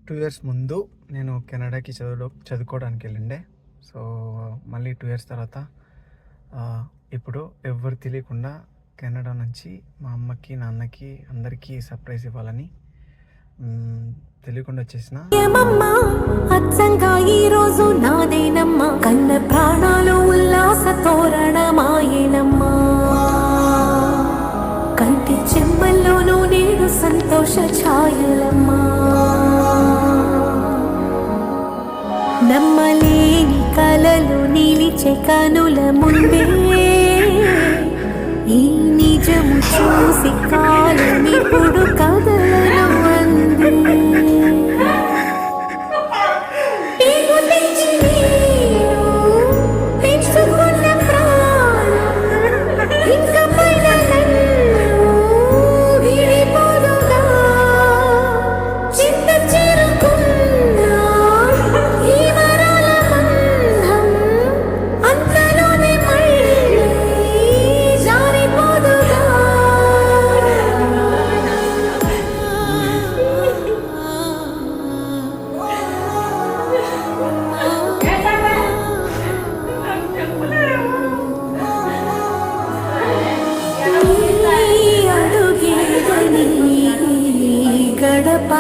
2 years ముందు నేను కెనడాకి చదువుకోవడానికి వెళ్ళిండే. సో మళ్ళీ 2 ఇయర్స్ తర్వాత ఇప్పుడు ఎవ్వరు తెలియకుండా కెనడా నుంచి మా అమ్మకి నాన్నకి అందరికీ సర్ప్రైజ్ ఇవ్వాలని తెలియకుండా వచ్చేసిన. ఈరోజు నాదేనమ్మా కన్న ప్రాణాలు ఉల్లాస తోరణమాయేనమ్మా కంటి చెమ్మల్లోనూ నేడు సంతోష ఛాయలమ్మా నమ్మలేని కలలు నిలిచే కనుల ముందే ఈ నిజము చూసి కాలం ఇప్పుడు కదలను అంది. గడప